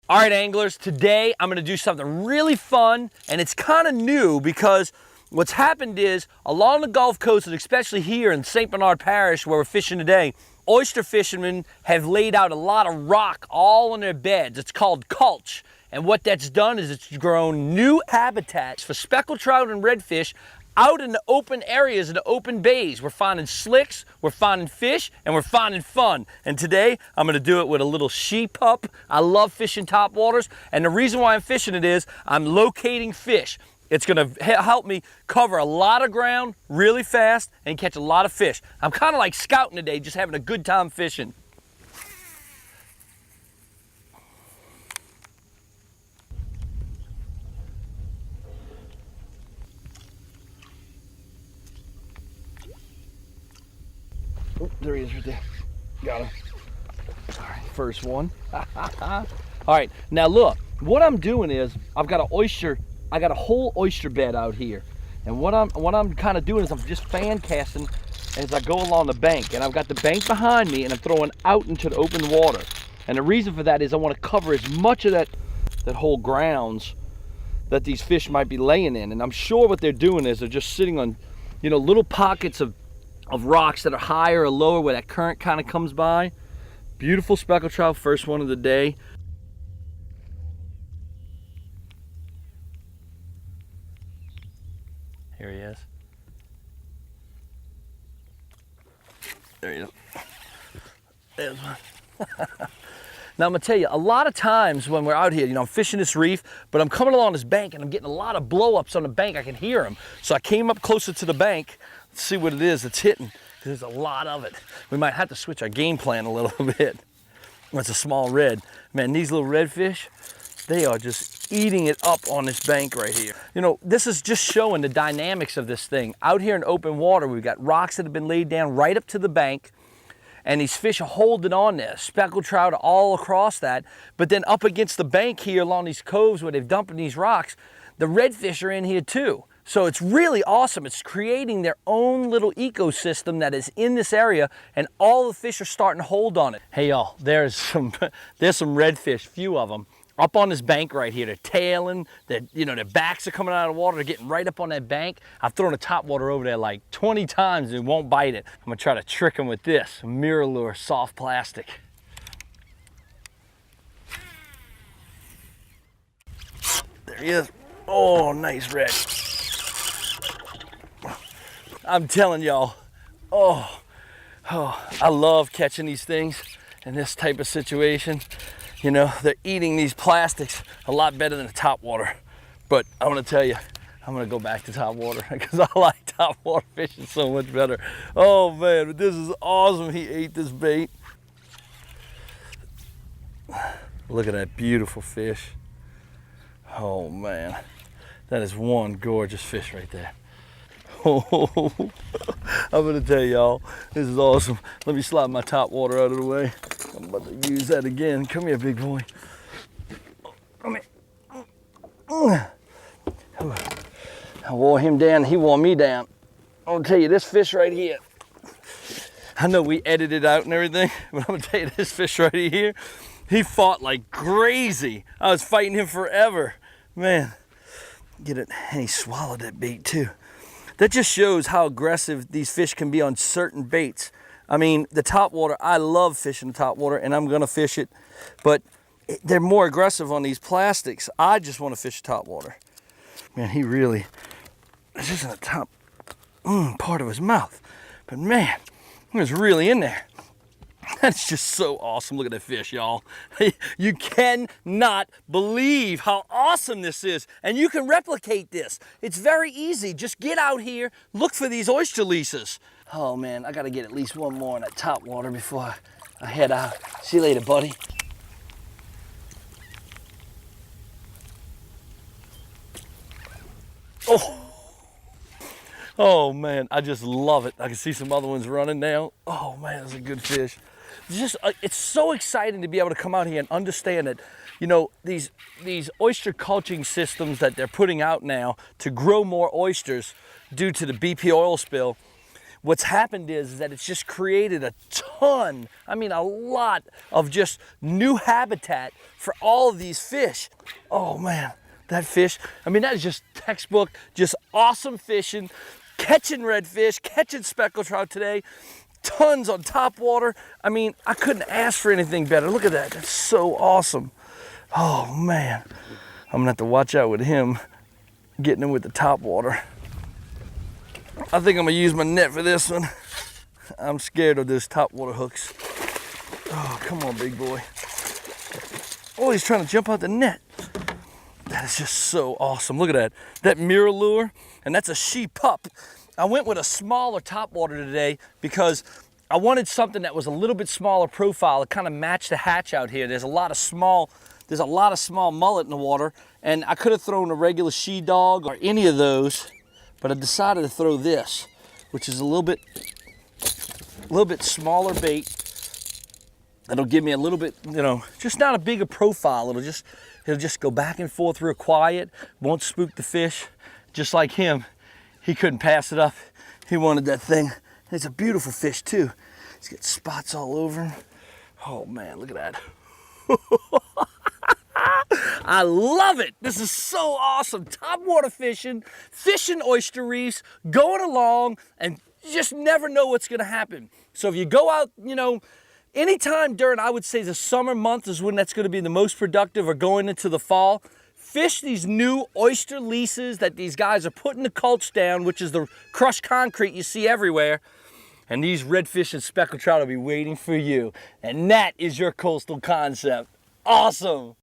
All right, anglers, today I'm gonna do something really fun, and it's kind of new because what's happened is along the Gulf Coast, and especially here in St. Bernard Parish where we're fishing today, oyster fishermen have laid out a lot of rock all on their beds. It's called culch. And what that's done is it's grown new habitats for speckled trout and redfish out in the open areas, in the open bays. We're finding slicks, we're finding fish, and we're finding fun. And today, I'm gonna do it with a little sheep pup. I love fishing topwaters, and the reason why I'm fishing it is I'm locating fish. It's gonna help me cover a lot of ground really fast and catch a lot of fish. I'm kind of like scouting today, just having a good time fishing. Oh, there he is right there. Got him. All right, first one. All right, now look, what I'm doing is I got a whole oyster bed out here. And what I'm kind of doing is I'm just fan casting as I go along the bank. And I've got the bank behind me and I'm throwing out into the open water. And the reason for that is I want to cover as much of that whole grounds that these fish might be laying in. And I'm sure what they're doing is they're just sitting on, you know, little pockets of rocks that are higher or lower where that current kind of comes by. Beautiful speckled trout, first one of the day. Here he is. There you go. There's one. Now I'm gonna tell you, a lot of times when we're out here, you know, I'm fishing this reef, but I'm coming along this bank and I'm getting a lot of blow-ups on the bank. I can hear them. So I came up closer to the bank, let's see what it is that's hitting, because there's a lot of it. We might have to switch our game plan a little bit. It's a small red. Man, these little redfish, they are just eating it up on this bank right here. You know, this is just showing the dynamics of this thing. Out here in open water, we've got rocks that have been laid down right up to the bank, and these fish are holding on there. Speckled trout all across that. But then up against the bank here along these coves where they've dumped these rocks, the redfish are in here too. So it's really awesome. It's creating their own little ecosystem that is in this area, and all the fish are starting to hold on it. Hey y'all, there's some redfish, few of them, up on this bank right here. They're tailing, their backs are coming out of the water, they're getting right up on that bank. I've thrown a topwater over there like 20 times and it won't bite it. I'm gonna try to trick them with this, mirror lure, soft plastic. There he is. Oh, nice red. I'm telling y'all, oh, I love catching these things in this type of situation. You know, they're eating these plastics a lot better than the topwater. But I want to tell you, I'm going to go back to topwater because I like topwater fishing so much better. Oh man, but this is awesome. He ate this bait. Look at that beautiful fish. Oh man, that is one gorgeous fish right there. Oh, I'm gonna tell y'all, this is awesome. Let me slide my topwater out of the way. I'm about to use that again. Come here, big boy. Come here. I wore him down, he wore me down. I'm gonna tell you, this fish right here, I know we edited out and everything, but I'm gonna tell you, this fish right here, he fought like crazy. I was fighting him forever. Man, get it, and he swallowed that bait too. That just shows how aggressive these fish can be on certain baits. I mean, the topwater, I love fishing the topwater and I'm gonna fish it, but they're more aggressive on these plastics. I just wanna fish the topwater. Man, he really, it's just in the top part of his mouth. But man, he was really in there. That's just so awesome. Look at that fish, y'all. You cannot believe how awesome this is. And you can replicate this. It's very easy. Just get out here, look for these oyster leases. Oh man, I gotta get at least one more in that topwater before I head out. See you later, buddy. Oh man, I just love it. I can see some other ones running now. Oh man, that's a good fish. It's so exciting to be able to come out here and understand that, you know, these oyster culching systems that they're putting out now to grow more oysters due to the BP oil spill. what's happened is that it's just created a ton, I mean a lot of just new habitat for all of these fish. Oh man, that fish, I mean that is just textbook, just awesome fishing, catching redfish, catching speckled trout today, tons on top water. I mean, I couldn't ask for anything better. Look at that, that's so awesome. Oh man, I'm gonna have to watch out with him, getting him with the top water. I think I'm gonna use my net for this one. I'm scared of those top water hooks. Oh, come on, big boy. Oh, he's trying to jump out the net. That is just so awesome. Look at that. That mirror lure, and that's a she pup. I went with a smaller top water today because I wanted something that was a little bit smaller profile to kind of match the hatch out here. There's a lot of small mullet in the water, and I could have thrown a regular she dog or any of those, but I decided to throw this, which is a little bit smaller bait. That'll give me a little bit, you know, just not a bigger profile. It'll just go back and forth real quiet, won't spook the fish. Just like him, he couldn't pass it up. He wanted that thing. It's a beautiful fish too. He's got spots all over him. Oh man, look at that. I love it. This is so awesome. Top water fishing, fishing oyster reefs, going along, and you just never know what's gonna happen. So if you go out, you know, anytime during, I would say the summer month is when that's gonna be the most productive, or going into the fall, fish these new oyster leases that these guys are putting the culch down, which is the crushed concrete you see everywhere. And these redfish and speckled trout will be waiting for you. And that is your coastal concept. Awesome.